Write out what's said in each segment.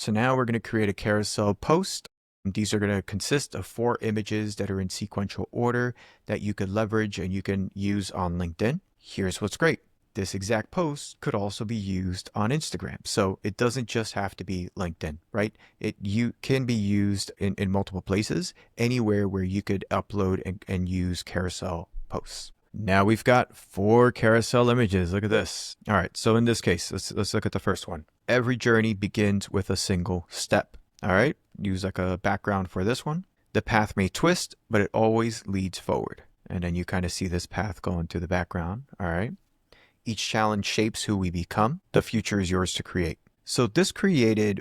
So now we're going to create a carousel post. These are going to consist of 4 images that are in sequential order that you could leverage and you can use on LinkedIn. Here's what's great. This exact post could also be used on Instagram. So it doesn't just have to be LinkedIn, right? You can be used in multiple places, anywhere where you could upload and use carousel posts. Now we've got 4 carousel images. Look at this. All right, so in this case, let's look at the first one. Every journey begins with a single step. All right, use like a background for this one. The path may twist, but it always leads forward. And then you kind of see this path going through the background. All right. Each challenge shapes who we become. The future is yours to create. So this created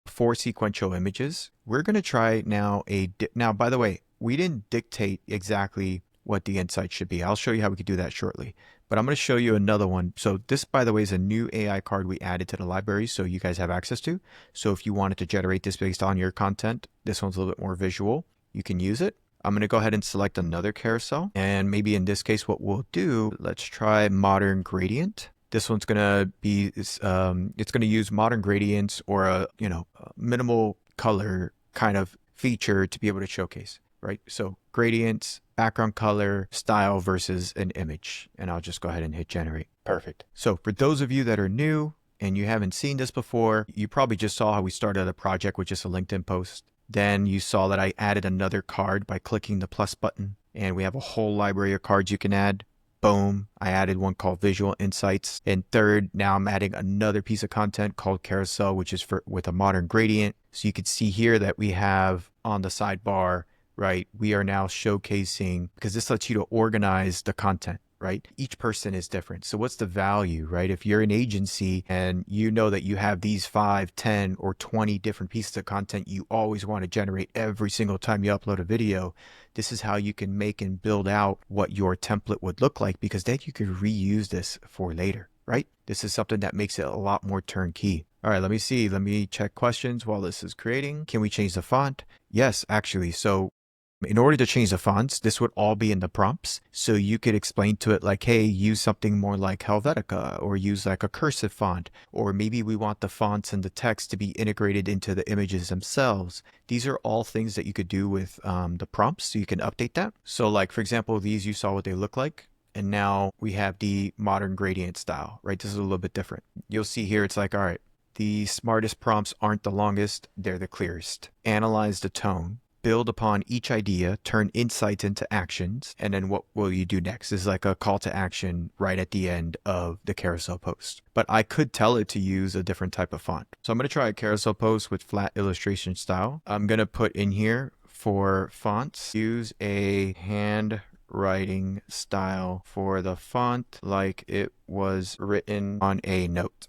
4 sequential images. We're going to try now now, by the way, we didn't dictate exactly what the insight should be. I'll show you how we could do that shortly. But I'm going to show you another one. So this, by the way, is a new AI card we added to the library so you guys have access to. So if you wanted to generate this based on your content, this one's a little bit more visual. You can use it. I'm going to go ahead and select another carousel. And maybe in this case, what we'll do, let's try modern gradient. This one's going to be, it's going to use modern gradients or a minimal color kind of feature to be able to showcase, right? So gradients, background color, style versus an image. And I'll just go ahead and hit generate. Perfect. So for those of you that are new and you haven't seen this before, you probably just saw how we started a project with just a LinkedIn post. Then you saw that I added another card by clicking the plus button, and we have a whole library of cards you can add. Boom, I added one called Visual Insights. And third, now I'm adding another piece of content called Carousel, which is with a modern gradient. So you can see here that we have on the sidebar, right, we are now showcasing, because this lets you to organize the content, right? Each person is different. So what's the value, right? If you're an agency and you know that you have these 5, 10, or 20 different pieces of content you always want to generate every single time you upload a video, this is how you can make and build out what your template would look like, because then you could reuse this for later, right? This is something that makes it a lot more turnkey. All right, let me see. Let me check questions while this is creating. Can we change the font? Yes, actually. So in order to change the fonts, this would all be in the prompts. So you could explain to it like, hey, use something more like Helvetica, or use like a cursive font, or maybe we want the fonts and the text to be integrated into the images themselves. These are all things that you could do with the prompts, so you can update that. So like, for example, these, you saw what they look like. And now we have the modern gradient style, right? This is a little bit different. You'll see here, it's like, all right, the smartest prompts aren't the longest, they're the clearest. Analyze the tone. Build upon each idea, turn insights into actions, and then what will you do next? This is like a call to action right at the end of the carousel post. But I could tell it to use a different type of font. So I'm going to try a carousel post with flat illustration style. I'm going to put in here for fonts, use a handwriting style for the font like it was written on a note.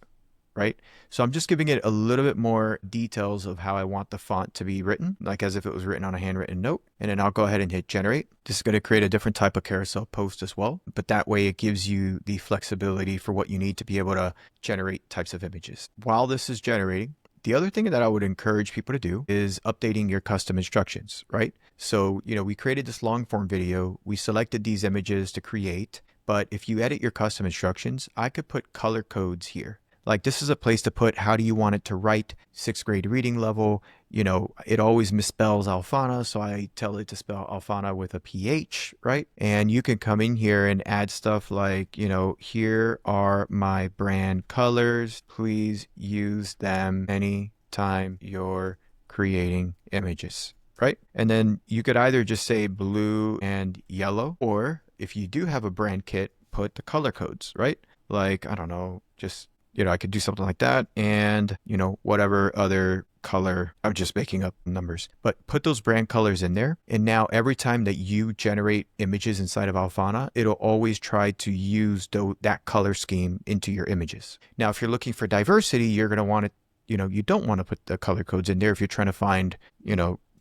Right? So I'm just giving it a little bit more details of how I want the font to be written, like as if it was written on a handwritten note. And then I'll go ahead and hit generate. This is going to create a different type of carousel post as well. But that way it gives you the flexibility for what you need to be able to generate types of images. While this is generating, the other thing that I would encourage people to do is updating your custom instructions, right? So, we created this long form video. We selected these images to create. But if you edit your custom instructions, I could put color codes here. Like, this is a place to put how do you want it to write, 6th grade reading level. It always misspells alphana, so I tell it to spell alphana with a PH, right? And you can come in here and add stuff like, here are my brand colors. Please use them anytime you're creating images, right? And then you could either just say blue and yellow, or if you do have a brand kit, put the color codes, right? Like, I don't know, just I could do something like that, and whatever other color, I'm just making up numbers, but put those brand colors in there. And now every time that you generate images inside of Alphana, it'll always try to use that color scheme into your images. Now, if you're looking for diversity, you're going to want it, you don't want to put the color codes in there if you're trying to find,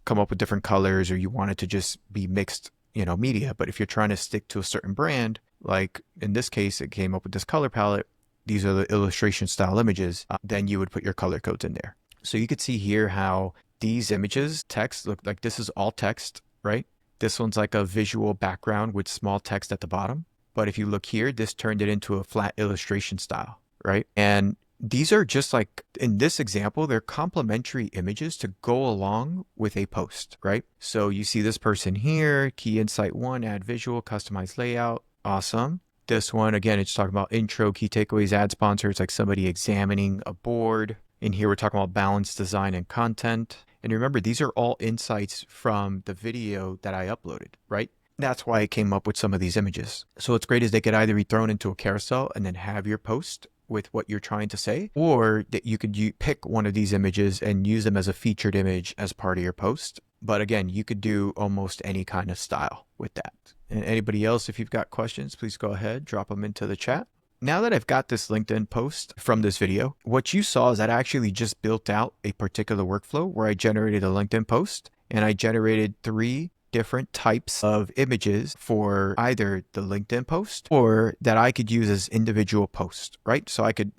come up with different colors, or you want it to just be mixed, media. But if you're trying to stick to a certain brand, like in this case, it came up with this color palette, these are the illustration style images, then you would put your color codes in there. So you could see here how these images, text, look like this is all text, right? This one's like a visual background with small text at the bottom. But if you look here, this turned it into a flat illustration style, right? And These are just like, in this example, they're complementary images to go along with a post, right? So you see this person here, key insight 1, add visual, customize layout. Awesome. This one, again, it's talking about intro, key takeaways, ad sponsor. It's like somebody examining a board. In here, we're talking about balanced design and content. And remember, these are all insights from the video that I uploaded, right? That's why I came up with some of these images. So what's great is they could either be thrown into a carousel and then have your post with what you're trying to say, or that you could pick one of these images and use them as a featured image as part of your post. But again, you could do almost any kind of style with that. And anybody else, if you've got questions, please go ahead, drop them into the chat. Now that I've got this LinkedIn post from this video, what you saw is that I actually just built out a particular workflow where I generated a LinkedIn post and I generated 3 different types of images for either the LinkedIn post or that I could use as individual posts, right? So I could,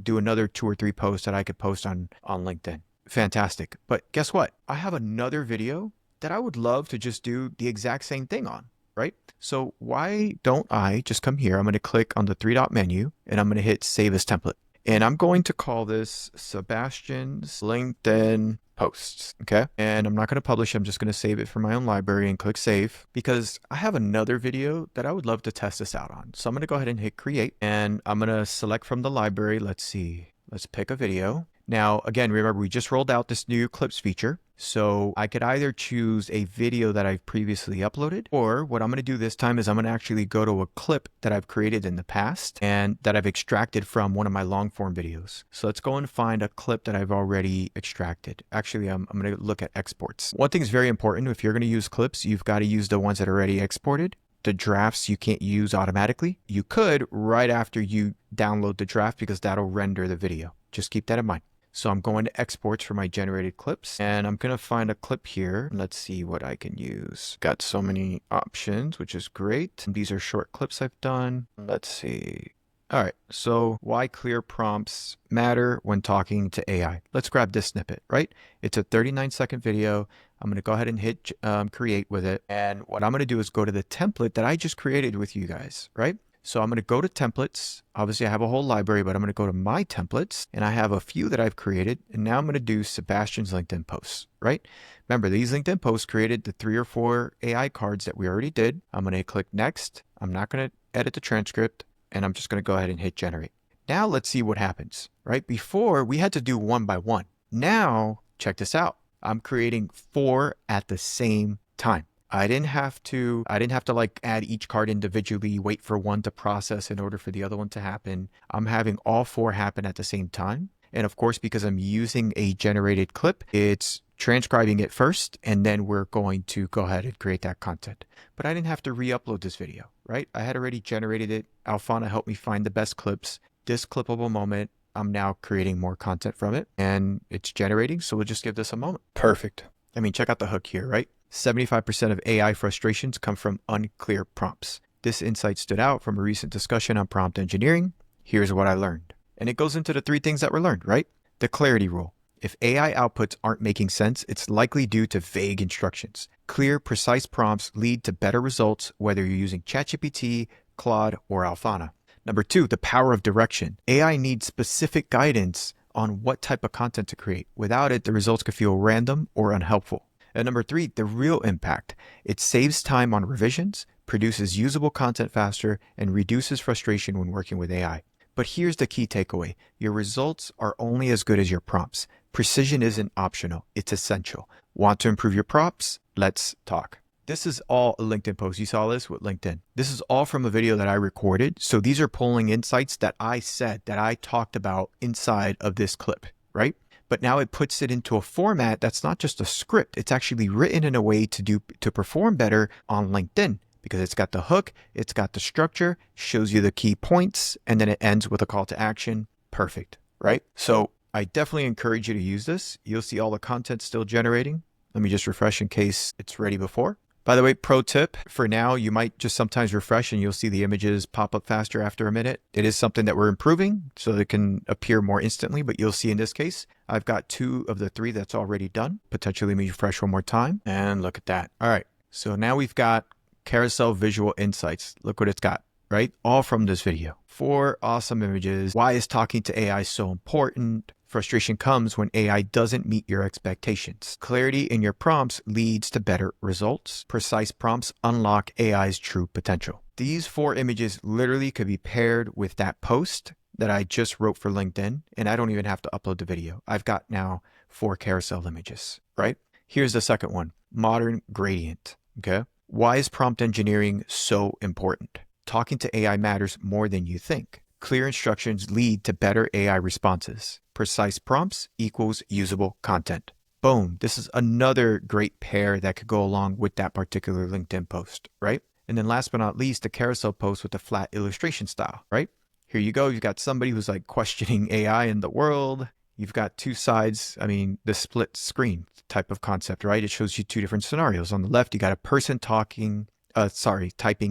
do another 2 or 3 posts that I could post on LinkedIn. Fantastic. But guess what? I have another video that I would love to just do the exact same thing on, right? So why don't I just come here? I'm going to click on the 3-dot menu and I'm going to hit save as template. And I'm going to call this Sebastian's LinkedIn posts, okay? And I'm not going to publish. I'm just going to save it for my own library and click save because I have another video that I would love to test this out on. So I'm going to go ahead and hit create and I'm going to select from the library. Let's see. Let's pick a video. Now, again, remember, we just rolled out this new clips feature. So I could either choose a video that I've previously uploaded, or what I'm going to do this time is I'm going to actually go to a clip that I've created in the past and that I've extracted from one of my long form videos. So let's go and find a clip that I've already extracted. Actually, I'm going to look at exports. One thing is very important. If you're going to use clips, you've got to use the ones that are already exported. The drafts you can't use automatically. You could right after you download the draft because that'll render the video. Just keep that in mind. So I'm going to exports for my generated clips and I'm going to find a clip here. Let's see what I can use. Got so many options, which is great. These are short clips I've done. Let's see. All right. So why clear prompts matter when talking to AI? Let's grab this snippet, right? It's a 39-second video. I'm going to go ahead and hit create with it. And what I'm going to do is go to the template that I just created with you guys, right? So I'm going to go to templates. Obviously, I have a whole library, but I'm going to go to my templates and I have a few that I've created. And now I'm going to do Sebastian's LinkedIn posts, right? Remember, these LinkedIn posts created the 3 or 4 AI cards that we already did. I'm going to click next. I'm not going to edit the transcript and I'm just going to go ahead and hit generate. Now let's see what happens, right? Before we had to do 1 by 1. Now, check this out. I'm creating 4 at the same time. I didn't have to like add each card individually, wait for one to process in order for the other one to happen. I'm having all 4 happen at the same time. And of course, because I'm using a generated clip, it's transcribing it first, and then we're going to go ahead and create that content. But I didn't have to re-upload this video, right? I had already generated it. Alphana helped me find the best clips. This clippable moment, I'm now creating more content from it and it's generating. So we'll just give this a moment. Perfect. I mean, check out the hook here, right? 75% of AI frustrations come from unclear prompts. This insight stood out from a recent discussion on prompt engineering. Here's what I learned. And it goes into the 3 things that were learned, right? The clarity rule. If AI outputs aren't making sense, it's likely due to vague instructions. Clear, precise prompts lead to better results, whether you're using ChatGPT, Claude, or Alphana. Number 2, the power of direction. AI needs specific guidance on what type of content to create. Without it, the results could feel random or unhelpful. And number 3, the real impact. It saves time on revisions, produces usable content faster, and reduces frustration when working with AI. But here's the key takeaway. Your results are only as good as your prompts. Precision isn't optional, it's essential. Want to improve your prompts? Let's talk. This is all a LinkedIn post. You saw this with LinkedIn. This is all from a video that I recorded. So these are pulling insights that I said, that I talked about inside of this clip, right? But now it puts it into a format that's not just a script. It's actually written in a way to perform better on LinkedIn because it's got the hook, it's got the structure, shows you the key points, and then it ends with a call to action. Perfect, right? So I definitely encourage you to use this. You'll see all the content still generating. Let me just refresh in case it's ready before. By the way, pro tip, for now, you might just sometimes refresh and you'll see the images pop up faster after a minute. It is something that we're improving so that it can appear more instantly, but you'll see in this case, I've got 2 of the 3 that's already done. Potentially let me refresh one more time and look at that. All right, so now we've got Carousel Visual Insights. Look what it's got. right? All from this video. 4 awesome images. Why is talking to AI so important? Frustration comes when AI doesn't meet your expectations. Clarity in your prompts leads to better results. Precise prompts unlock AI's true potential. These 4 images literally could be paired with that post that I just wrote for LinkedIn, and I don't even have to upload the video. I've got now 4 carousel images, right? Here's the second one, modern gradient, okay? Why is prompt engineering so important? Talking to AI matters more than you think. Clear instructions lead to better AI responses. Precise prompts equals usable content. Boom, this is another great pair that could go along with that particular LinkedIn post, right? And then last but not least, the carousel post with the flat illustration style, right? Here you go. You've got somebody who's like questioning AI in the world. You've got 2 sides. I mean, the split screen type of concept, right? It shows you 2 different scenarios. On the left, you got a person typing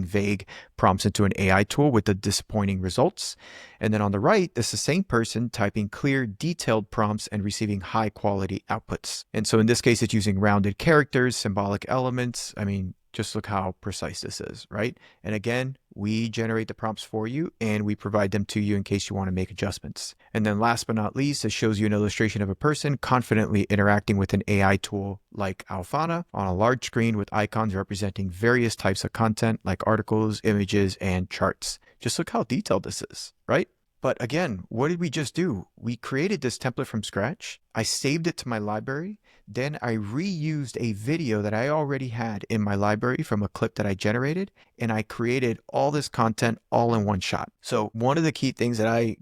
vague prompts into an AI tool with the disappointing results. And then on the right, it's the same person typing clear, detailed prompts and receiving high quality outputs. And so in this case, it's using rounded characters, symbolic elements. I mean, just look how precise this is, right? And again, we generate the prompts for you and we provide them to you in case you want to make adjustments. And then last but not least, it shows you an illustration of a person confidently interacting with an AI tool like Alphana on a large screen with icons representing various types of content like articles, images, and charts. Just look how detailed this is, right? But again, what did we just do? We created this template from scratch. I saved it to my library. Then I reused a video that I already had in my library from a clip that I generated, and I created all this content all in one shot. So one of the key things that I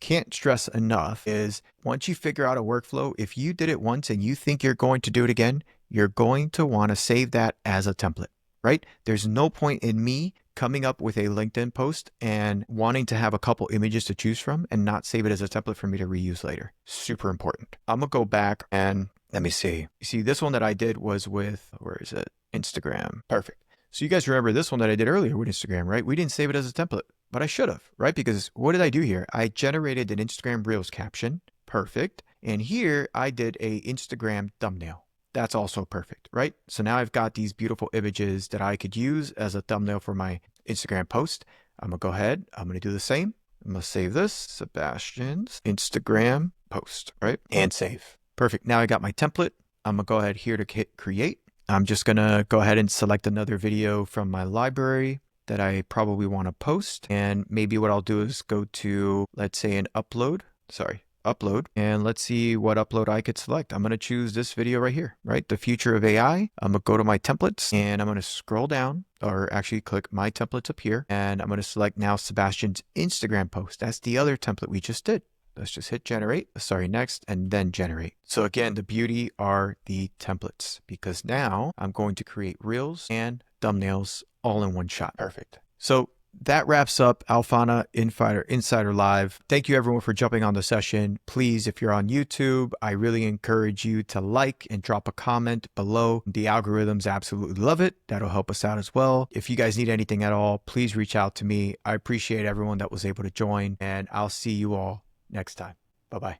can't stress enough is once you figure out a workflow, if you did it once and you think you're going to do it again, you're going to want to save that as a template, right? There's no point in me coming up with a LinkedIn post and wanting to have a couple images to choose from and not save it as a template for me to reuse later. Super important. I'm gonna go back and let me see. You see, this one that I did was with, where is it? Instagram. Perfect. So you guys remember this one that I did earlier with Instagram, right? We didn't save it as a template, but I should have, right? Because what did I do here? I generated an Instagram Reels caption. Perfect. And here I did a Instagram thumbnail. That's also perfect, right? So now I've got these beautiful images that I could use as a thumbnail for my Instagram post. I'm gonna go ahead, I'm gonna do the same. I'm gonna save this, Sebastian's Instagram post, right? And save. Perfect, now I got my template. I'm gonna go ahead here to hit create. I'm just gonna go ahead and select another video from my library that I probably wanna post. And maybe what I'll do is go to, let's say an upload, and let's see what upload I could select. I'm going to choose this video right here, right? The future of AI. I'm going to go to my templates and I'm going to scroll down, or actually click my templates up here. And I'm going to select now Sebastian's Instagram post. That's the other template we just did. Let's just hit next, and then generate. So again, the beauty are the templates, because now I'm going to create reels and thumbnails all in one shot. Perfect. So that wraps up Alphana Insider Live. Thank you everyone for jumping on the session. Please, if you're on YouTube, I really encourage you to like and drop a comment below. The algorithms absolutely love it. That'll help us out as well. If you guys need anything at all, please reach out to me. I appreciate everyone that was able to join, and I'll see you all next time. Bye-bye.